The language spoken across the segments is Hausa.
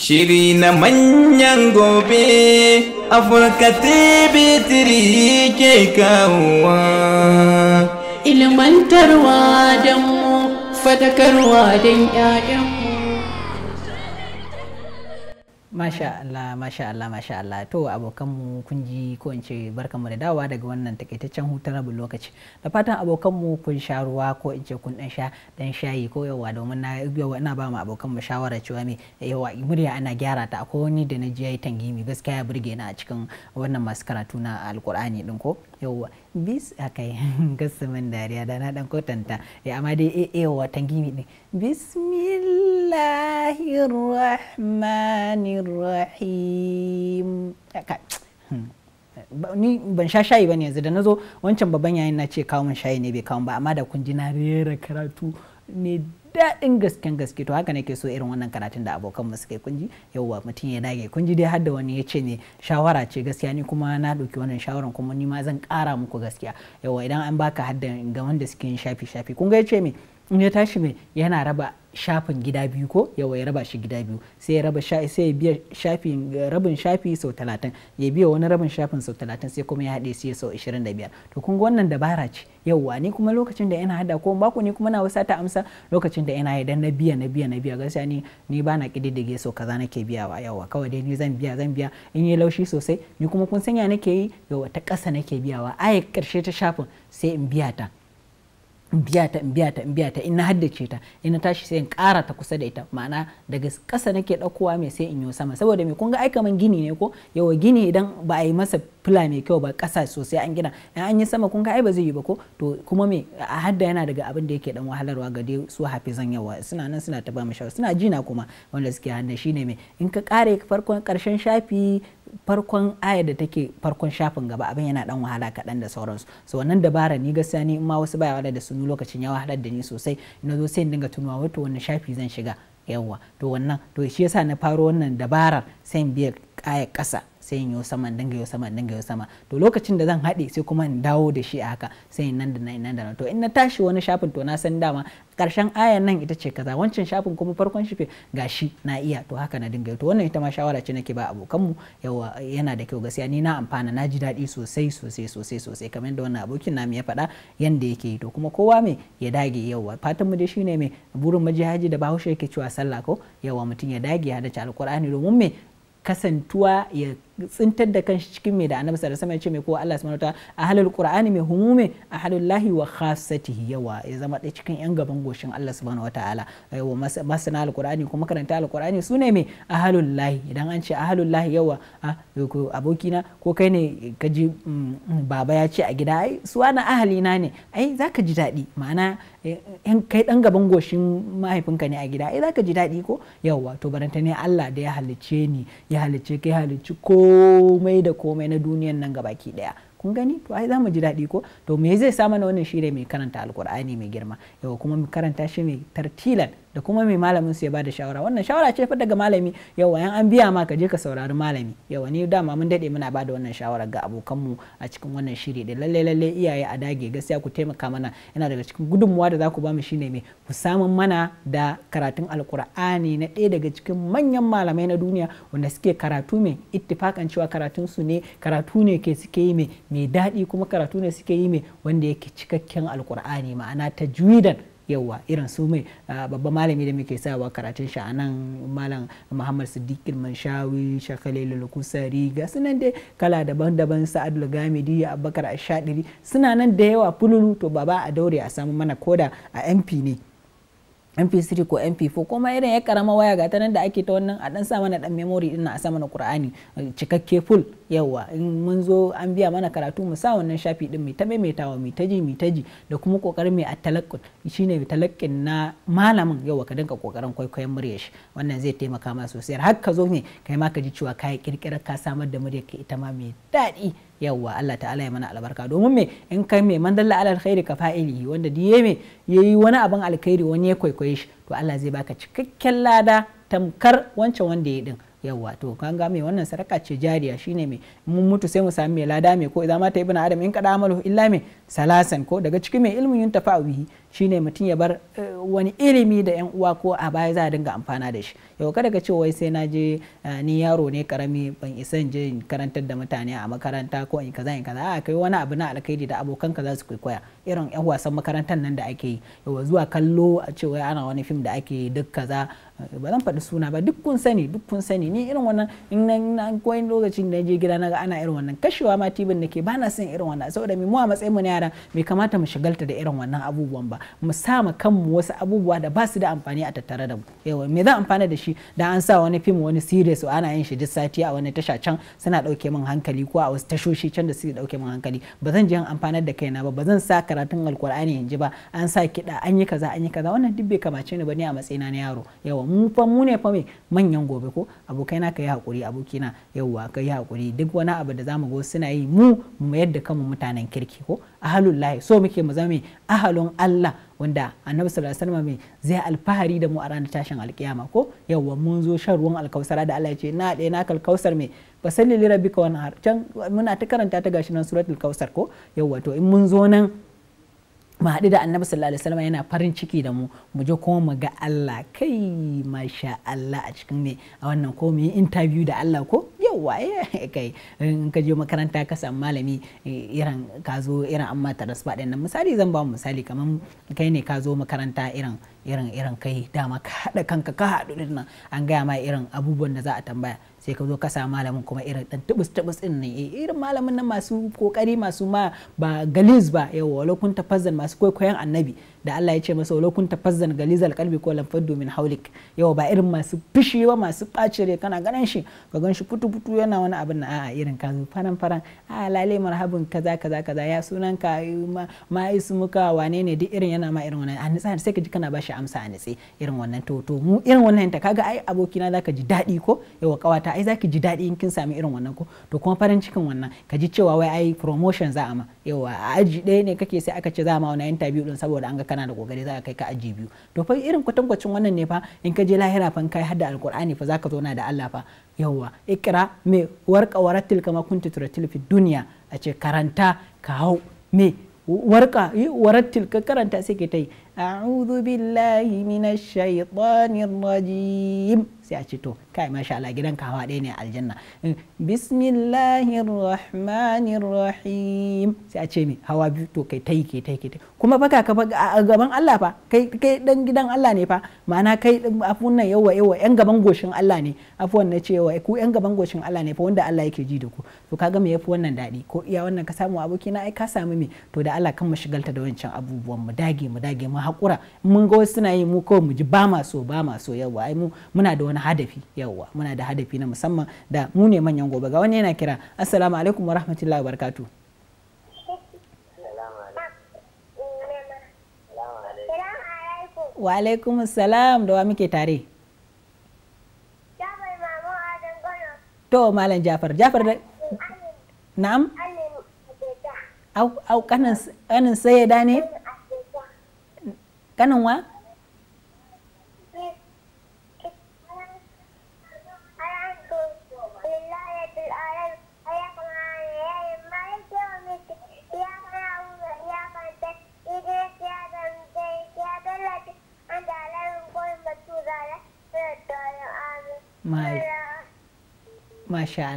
Shiri na manyan gobe Afirka TV3 ke kawowa. Ilmantarwa don mu, fadakarwa don 'ya'yanmu. Masha Allah, masha Allah, masha Allah. To abokanmu kun ji ko in ce barkanmu da dawowa daga wannan takaitaccen hutun rabin lokaci. Da fatan abokanmu kun sha ruwa ko in ce kun dan shayi ko yawa, domin ina ba mu abokanmu shawara cewa me yawa murya ana gyara ta. Akwai wani da na ji yayi tangimi gaskiya ya burge ni a cikin wannan masu karatu na Alkur'ani din ko yawa bis akai gasamin dariya da na dan kotanta amma dai yawa tangimi din. Bismillahirrahmanirrahim. Ni ban sha shayi bane yanzu da nazo wancan babban yayin na ce kawo min shayi ne bai kawo ba, amma da kun ji na rera karatu ne daɗin gaske to haka nake so irin wannan karatun da abokan mu suka yi. Kun ji yauwa mutum ya dage. Kun ji dai har da wani ya ce ne shawara ce gaskiya, ni kuma na ɗauki wannan shawaran kuma ni ma zan ƙara muku gaskiya. Yauwa idan an baka hadda ga wanda suke yin shafi kun ga ya ce me in ya tashi me yana raba shafin gida biyu ko yawa ya raba shi gida biyu, sai ya raba sai ya biya shafin rabin shafi sau 30, ya biya wani rabin shafin sau 30, sai kuma ya haɗe sai sau 25. To kun ga wannan dabara ce yawa. Ni kuma lokacin da ina hada ko baku ni kuma na wasa ta amsa lokacin da ina idan na biya gaskiya ni ba na kididdige sau kaza nake biyawa yawa, kawai dai ni zan biya in yi laushi sosai. Ni kuma kun sanya nake yi yawa ta ƙasa nake biyawa, ayar ƙarshe ta shafin sai in biya ta in biya ta in na haddace ta, in na tashi sai in ƙara ta kusa da ita, ma'ana daga ƙasa nake ɗaukowa mai sai in yi sama. Saboda me kun ga ai kaman gini ne ko yawa, gini idan ba a yi masa fila mai kyau ba, ƙasa sosai an gina, in an yi sama kun ga ai ba zai yi ba ko. To kuma me a hadda yana daga abin da yake dan wahalarwa ga dai su hafizan yawa, suna nan suna ta ba mu shawara, suna jina kuma wanda suke hadda shine me in ka ƙare farkon ƙarshen shafi farkon ayar da take farkon shafin gaba abin yana dan wahala kaɗan da sauransu. So wannan dabara ni gaskiya ni ma wasu baya da su lokacin ya wahalar da ni sosai, na zo sai in dinga tunawa wato wannan shafi zan shiga yawa. To wannan to shi yasa na faro wannan dabarar sai in biya kaya ƙasa sai in yo sama dinga yo sama. To lokacin da zan haɗe sai kuma in dawo da shi a haka sai in nan da nan. To in na tashi wani shafin to na san dama ƙarshen ayan nan ita ce kaza, wancan shafin kuma farkon shafe gashi na iya, to haka na dinga. To wannan ita ma shawara ce nake ba abokanmu yawa, yana da kyau gaskiya. Ni na amfana, na ji daɗi sosai kamar yadda wannan abokin namu ya faɗa yanda yake yi. To kuma kowa me ya dage yawa, fatan mu dai shine me burin majihaji da Bahaushe yake cewa sallah ko yawa, mutum ya dage ya hadace Alkur'ani domin me kasantuwa ya tsintar da kanshi cikin mai da annabi sallallahu alaihi wasallam ya ce mai ko Allah subhanahu wataala ahlul qur'ani mai humume ahlullahi wa khassatihi yawa, ya zama ɗaya cikin yan gaban goshin Allah subhanahu wataala yawa. masana alqur'ani kuma karanta alqur'ani sune mai ahlullahi. Idan an ce ahlullahi yawa abokina ko kai ne ka ji baba ya ce a gida ai su wani ahalina ne, ai zaka ji daɗi, ma'ana in kai dan gaban goshin mahaifinka ne a gida ai zaka ji daɗi ko yawa. To baranta ne Allah da ya halicce ni, ya halicce kai, halicci komai da komai na duniyan nan gabaki daya, kun gani to ai za mu ji daɗi ko. To me zai sa mana wannan shine mai karanta alkur'ani mai girma yawa, kuma mu karanta shi mai tartilan, da kuma mai malamin su ya bada shawara. Wannan shawara ce fa daga malami yawa, yan an biya ma ka je ka saurari malami yawa. Ni dama mun dade muna bada wannan shawara ga abokanmu a cikin wannan shiri da lalle iyaye a dage gaskiya ku taimaka mana. Yana daga cikin gudunmuwa da za ku ba mu shine mai ku samun mana da karatun alkur'ani na ɗaya daga cikin manyan malamai na duniya wanda suke karatu mai ittifakan cewa karatun su ne karatu ne ke suke yi mai daɗi, kuma karatu ne suke yi mai wanda yake cikakken alkur'ani, ma'ana tajwidan yawa. Irin su mai babban malami da muke sawa karatun shi a nan, malam Muhammad Siddiq Manshawi, Shakalilul Kusari, ga sunan dai kala daban-daban, Sa'adul Gamidi, Abubakar Ashadiri, suna nan da yawa fululu. To baba a daure a samu mana koda a MP ne, MP3 ko MP4 kuma irin ya karama waya ga ta nan da ake ta wannan, a dan sa mana dan memory din a sa mana Qur'ani cikakke full yawa. In mun zo an biya mana karatu mu sa wannan shafi din mai ta maimaitawa mai taji da kuma kokarin mai at-talaqqun shine talaqqin na malamin yawa, ka dinka kokarin kwaikwayon muryar shi, wannan zai taimaka ma sosai har ka zo me kai ma ka ji cewa kai kirkirar ka samar da muryar ka ita ma mai daɗi yawa. Allah ta'ala ya mana albarka, domin me in kai me man dalla alal khairi ka fa'ilihi, wanda diye me yayi wani abin alkhairi wani ya kwaikwaye shi, to Allah zai baka cikakken lada tamkar wancan wanda ya din yawa. To kan ga me wannan sadaka ce jariya, shine me mun mutu sai mu sami me lada me ko idan mata ibnu adam in kada amalu illa me salasan ko daga cikin me ilmin yuntafa bihi shine mutum ya bar wani ilimi da yan uwa ko a baya za a dinga amfana da shi. Yau kada ka ce wai sai na je ni yaro ne karami ban isa in je karantar da mutane a makaranta ko in kaza a kai wani abu na alkhairi da abokanka za su kwaikwaya irin yan wasan makarantar nan da ake yi. Yau zuwa kallo a ce wai ana wani fim da ake yi duk kaza, ba zan faɗi suna ba, duk kun sani ni irin wannan in na koyin lokacin da je gida naga ana irin wannan kashewa ma tibin nake ba na son irin wannan, saboda mu a matsayin mu na yara bai kamata mu shigalta da irin wannan abubuwan ba, mu sa ma kanmu wasu abubuwa da ba su da amfani a tattare da mu. Yawa me zan amfana da shi da an sa wani fim wani series ana yin shi duk sati a wani tasha can suna dauke min hankali ko a wasu tashoshi can da suke dauke min hankali, ba zan je in amfanar da kaina ba zan sa karatun alkur'ani in ji ba an sa kiɗa an yi kaza wannan duk bai kamace ni ba ni a matsayina na yaro. Yawa mu ne fa mai manyan gobe ko abokaina ka yi hakuri, abokina yawa ka yi hakuri, duk wani abu da zamu go suna yi mu mayar da kanmu mutanen kirki ko ahalullahi, so muke mu zama ahalun Allah wanda annabi sallallahu alaihi wasallam zai alfahari da mu a ranar tashin alkiyama ko yawa mun zo shan ruwan alkausara da Allah ya ce na ɗaya na kalkausar me fasalli li rabbika wanhar, can muna ta karanta ta gashi nan suratul kausar ko yawa. To in mun zo nan mu haɗu da annabi sallallahu alaihi wasallam yana farin ciki da mu je kuma mu ga Allah, kai masha Allah a cikin me a wannan ko mu yi interview da Allah ko yawa kai in ka je makaranta ka samu malami irin ka zo irin amma ta rasba ɗin nan misali zan ba mu misali kaman kai ne ka zo makaranta irin kai dama ka haɗa kanka ka haɗu din nan an gaya ma irin abubuwan da za a tambaya sai ka zo ka samu malamin kuma irin dan tubus din nan irin malamin nan masu kokari masu ma ba galiz ba yawa walau kun tafazzan masu kwaikwayon annabi da Allah ya ce masa walau kun tafazzan galizal qalbi ko lam faddu min hawlik yawa ba irin masu fishi ba masu ɓaci rai kana ganin shi ka gan shi futu yana wani abin na a'a irin ka zo faran a lale marhabin kaza ya sunan ka ma ismuka wane ne duk irin yana ma irin wannan a nitsa sai ka ji kana bashi amsa a nitse irin wannan to mu irin wannan ta kaga ai abokina zaka ji daɗi ko yawa kawata ai zaki ji daɗi in kin sami irin wannan ko to kuma farin cikin wannan ka ji cewa wai ai promotion za a ma yawa a aji ɗaya ne kake sai aka ce za a ma wani interview din saboda an ga kana da kokari za ka kai ka aji biyu to fa irin kwatankwacin wannan ne fa in ka je lahira fa kai hadda alqur'ani fa zaka zauna da Allah fa yawa ikra me warqa warattil kama kunta turatil fi dunya a ce karanta ka hau me warqa warattil ka karanta sai ke tai a'udhu billahi minash shaitanir rajim sai a ce to kai masha Allah gidan ka hawa ɗaya ne a aljanna bismillahir rahmanir rahim sai a ce mi hawa biyu to kai tai kuma baka ka a gaban Allah fa kai dan gidan Allah ne fa ma'ana kai afun nan yawa yan gaban goshin Allah ne afwan na ce yawa ku yan gaban goshin Allah ne fa wanda Allah yake ji da ku to kaga me yafi wannan daɗi ko iya wannan ka samu aboki na ai ka samu me to da Allah kan mu shigalta da wancan abubuwan mu dage mu hakura mun ga wasu suna yi mu kawai mu ji ba ma so yawa ai mu muna da wani hadafi yawa muna da hadafi na musamman da mu ne manyan gobe. Ga wani yana kira assalamu alaikum wa rahmatullahi wa barakatuh. Wa alaikum assalam, da wa muke tare? To malam Jafar da na'am au kanin sayyada ne kanin wa Masha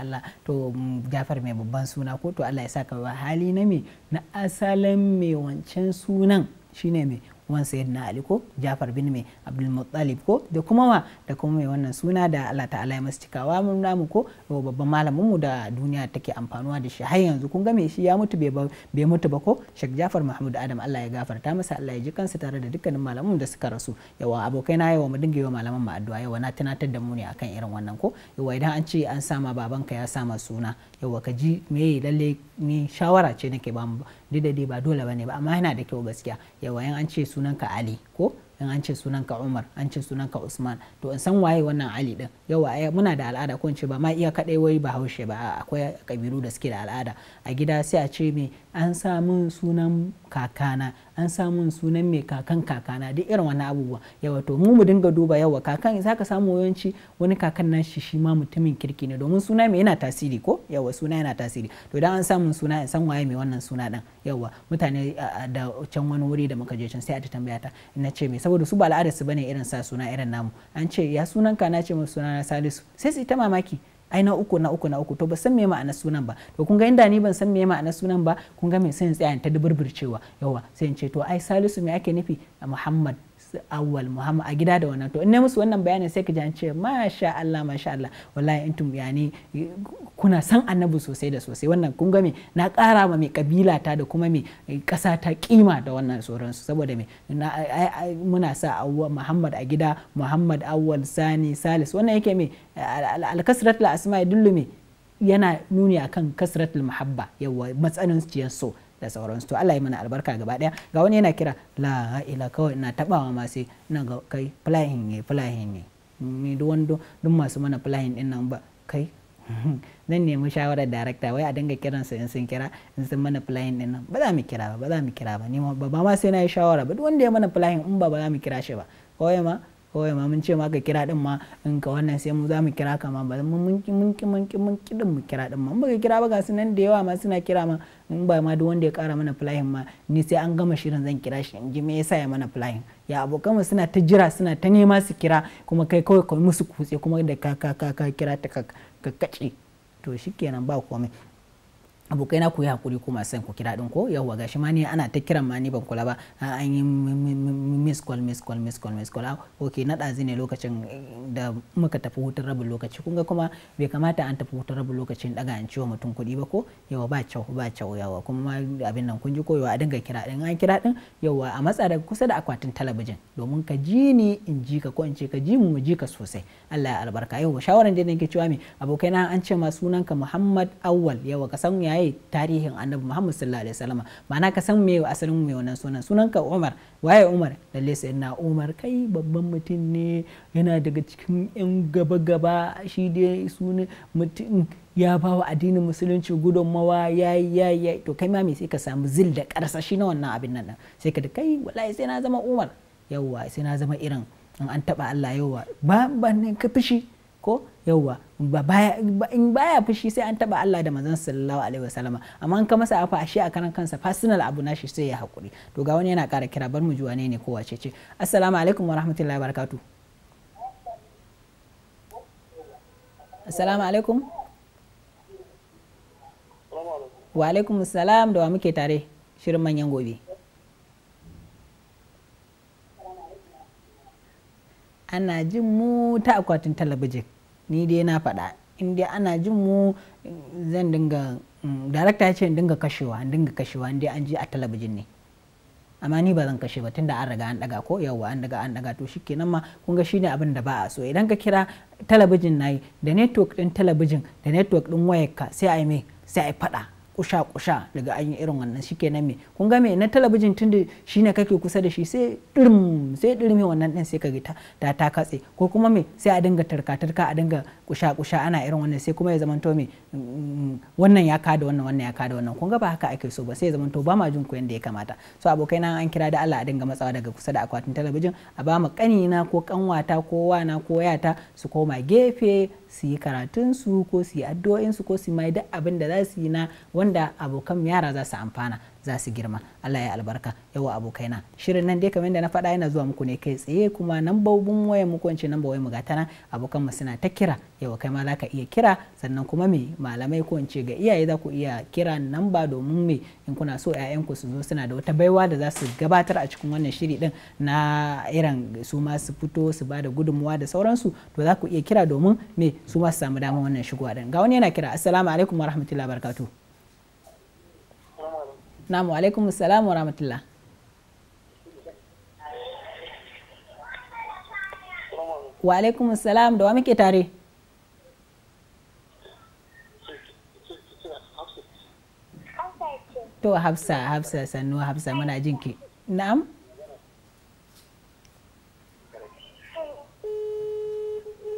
Allah to Jafar mai babban suna ko to Allah ya saka wa hali na me na asalin me wancan sunan shine me wan sayyidina Ali ko Jafar bin mai Abdul Muttalib ko da kuma mai wannan suna da Allah ta'ala ya masa cikawa mun namu ko babban malamin mu da duniya take amfanuwa da shi har yanzu kun ga me shi ya mutu bai mutu ba ko Sheikh Jafar Mahmud Adam Allah ya gafarta masa Allah ya ji kansa tare da dukkanin malaman da suka rasu yawa abokai na yawa mu dinga yawa malaman mu addu'a yawa na tunatar da mu ne akan irin wannan ko yawa idan an ce an sama babanka ya sama suna yawa ka ji me lalle ni shawara ce nake ba mu dai ba dole bane ba amma yana da kyau gaskiya yawa yan an ce sunanka Ali ko in an ce sunanka Umar an ce sunanka Usman to in san waye wannan Ali din yawa muna da al'ada ko in ce ba ma iya kadai wai Bahaushe ba akwai kabilu da suke da al'ada a gida sai a ce me an samu sunan kakana an samu sunan mai kakan kakana duk irin wani abubuwa yawa to mu dinga duba yawa kakan za ka samu yawanci wani kakan nan shi ma mutumin kirki ne domin suna mai yana tasiri ko yawa suna yana tasiri to idan an samu suna in san waye mai wannan suna din yawa mutane da can wani wuri da muka je can sai a ta tambaya ta ina ce me saboda su ba al'adar su bane irin sa suna irin namu an ce ya sunan ka na ce mu suna na Salisu sai su ta mamaki ai na uku to ba san me ma'anar sunan ba to kun ga inda ni ban san me ma'anar sunan ba kun ga me sai in tsaya ta duburburcewa yawa sai in ce to ai Salisu me ake nufi Muhammad awwal Muhammad a gida da wannan to in ne musu wannan bayanin sai ka ji an ce masha Allah wallahi intum yani kuna san annabi sosai da sosai wannan kun ga me na ƙara ma mai kabila ta da kuma mai ƙasa ta kima da wannan sauransu saboda me muna sa awwal Muhammad a gida Muhammad awwal sani salis wannan yake me al-kasratul asma yadullu me yana nuni akan kasratul muhabba yawa matsananciyar so da sauransu to Allah ya mana albarka gaba daya ga wani yana kira la ila kawai ina tabawa ma sai ina ga kai flying ne ni duk masu mana flying din nan ba kai zan nemi shawarar director wai a dinga kiransa in sun kira in sun mana flying din nan ba za mu kira ba ni ba ma sai na yi shawara ba duk wanda ya mana flying in ba za mu kira shi ba kawai ma mun ce ma ka kira din ma in ka wannan sai mu za mu kira ka ma ba mun din mu kira din ma ba ka kira ba ga sunan da yawa ma suna kira ma in ba ma duk wanda ya kara mana flying ma ni sai an gama shirin zan kira shi in ji me yasa ya mana flying ya abokan mu suna ta jira suna ta nema su kira kuma kai kawai ka musu kutse kuma da ka kira ta ka kace to shikenan ba komai abokai na ku yi hakuri kuma san ku kira din ko yawa gashi ma ni ana ta kiran ma ni ban kula ba an yi miss call okay na dazi ne lokacin da muka tafi hutun rabin lokaci kun ga kuma bai kamata an tafi hutun rabin lokacin daga an ciwo mutum kuɗi ba ko yawa ba kyau yawa kuma abin nan kun ji ko yawa a dinga kira din an kira din yawa a matsa daga kusa da akwatin talabijin domin ka ji ni in ji ka ko in ce ka ji mu ji ka sosai Allah ya albarka yawa shawaran da nake cewa me abokai na an ce ma sunanka Muhammad Awwal yawa ka san yayi tarihin annabi Muhammad sallallahu alaihi wasallam ma'ana ka san me asalin me wannan sunanka Umar waye Umar lalle sai na Umar kai babban mutum ne yana daga cikin yan gaba shi dai sunan mutum ya ba wa addinin musulunci gudunmawa yayi to kai ma me sai ka samu zil da karsashi na wannan abin nan sai ka da kai wallahi sai na zama Umar yawa sai na zama irin in an taba Allah yawa ba ne ka fishi ko yawa in baya fushi sai an taba Allah da manzon sallallahu alaihi wasallama amma in ka masa afa ashe a karan kansa personal abu nashi sai ya hakuri to ga wani yana ƙara kira bar mu ji wane ne ko wace ce assalamu alaikum wa rahmatullahi wa barakatuh assalamu alaikum wa alaikum assalam da wa muke tare shirin manyan gobe ana jin mu ta akwatin talabijin ni dai na faɗa in dai ana jin mu zan dinga darakta ya ce in dinga kashewa in dai an ji a talabijin ne amma ni ba zan kashe ba tunda an riga an daga ko yawa an daga to shikenan ma kun ga shine abin da ba a so idan ka kira talabijin nayi da network din talabijin da network din wayarka sai a yi mai sai a yi faɗa kusha daga an yi irin wannan shikenan me kun ga me na talabijin tunda shine kake kusa da shi sai dirmi wannan din sai ka ga ta katse ko kuma me sai a dinga tarka a dinga kusha ana irin wannan sai kuma ya zamanto me wannan ya kada wannan kun ga ba haka ake so ba sai ya zamanto ba ma jin ku yanda ya kamata so abokai na an kira da Allah a dinga matsawa daga kusa da akwatin talabijin a ba mu kanina ko kanwata ko wana ko yata su koma gefe su yi karatunsu ko su yi addu'o'insu ko su mai duk abin da za su yi na wanda abokan yara za su amfana za su girma Allah ya albarka yawa abokaina shirin nan dai kamar da na faɗa yana zuwa muku ne kai tsaye kuma nambobin wayar mu ko in ce namba wayar mu ga tana abokan mu suna ta kira yawa kai ma za ka iya kira sannan kuma me malamai ko in ce ga iyaye za ku iya kira namba domin me in kuna so ƴaƴanku su zo suna da wata baiwa da za su gabatar a cikin wannan shiri din na irin su ma su fito su ba da gudunmuwa da sauransu to za ku iya kira domin me su ma su samu damar wannan shigowa din ga wani yana kira assalamu alaikum wa rahmatullahi wa barakatuh Namu alaikum assalam wa rahmatullah. Wa alaikum assalam da wa muke tare? To Hafsa sannu Hafsa muna jinki. Na'am?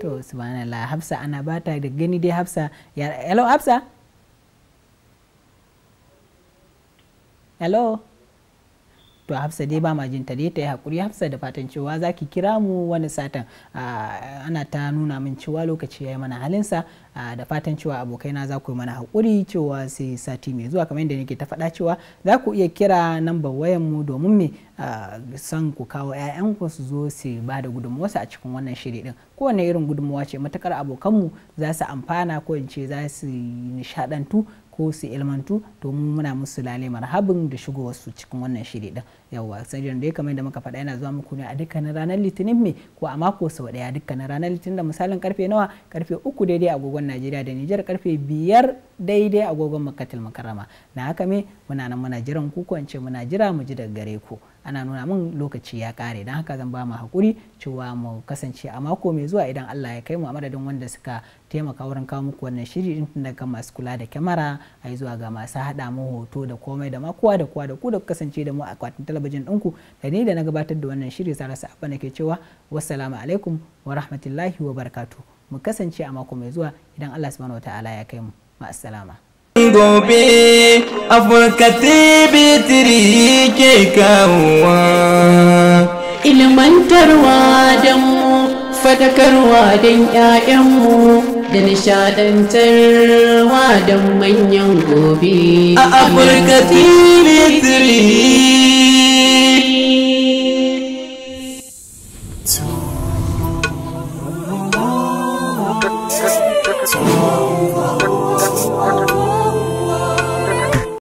To subhanallah Hafsa ana bata da gani dai Hafsa. Hello Hafsa? Hello to Hafsa dai ba ma jin ta dai ta yi hakuri Hafsa, da fatan cewa za ki kira mu wani satan. Ana ta nuna min cewa lokaci ya yi mana halinsa, da fatan cewa abokaina za ku yi mana hakuri cewa sai sati mai zuwa, kamar yadda nake ta faɗa cewa za ku iya kira nambar wayan mu domin me son ku kawo 'ya'yanku su zo su ba da gudunmuwarsu a cikin wannan shiri din. Kowane irin gudunmuwa ce matakar abokanmu za su amfana ko in ce za su nishadantu ko su ilmantu, domin muna musu lale marhabin da shigowarsu cikin wannan shiri din. Yawwa sajin da kamar da muka faɗa yana zuwa muku ne a dukkanin ranar litinin me ko a mako sau ɗaya dukkanin ranar litinin da misalin karfe nawa, karfe 3 daidai agogon Najeriya da Nijar, karfe 5 daidai agogon Makkatul Mukarrama. Na haka me muna nan muna jiran ku, ko in ce muna jira mu ji daga gare ku. Ana nuna min lokaci ya kare, don haka zan ba mu hakuri cewa mu kasance a mako mai zuwa idan Allah ya kai mu, a madadin wanda suka taimaka wurin kawo muku wannan shiri din, tun daga masu kula da kyamara ai zuwa ga masu hada mu hoto da komai da ma kowa da kowa da ku da kasance da mu a akwatin talabijin ɗinku, da ni da na gabatar da wannan shiri Sarasa Abba nake cewa wassalamu alaikum wa rahmatullahi wa barakatuh. Mu kasance a mako mai zuwa idan Allah subhanahu wataala ya kai mu. Ma'assalama. Gobe Afirka TV3 ke kawowa, ilmantarwa don mu, fadakarwa don 'ya'yanmu, da nishadantarwa don manyan gobe. a Afirka TV3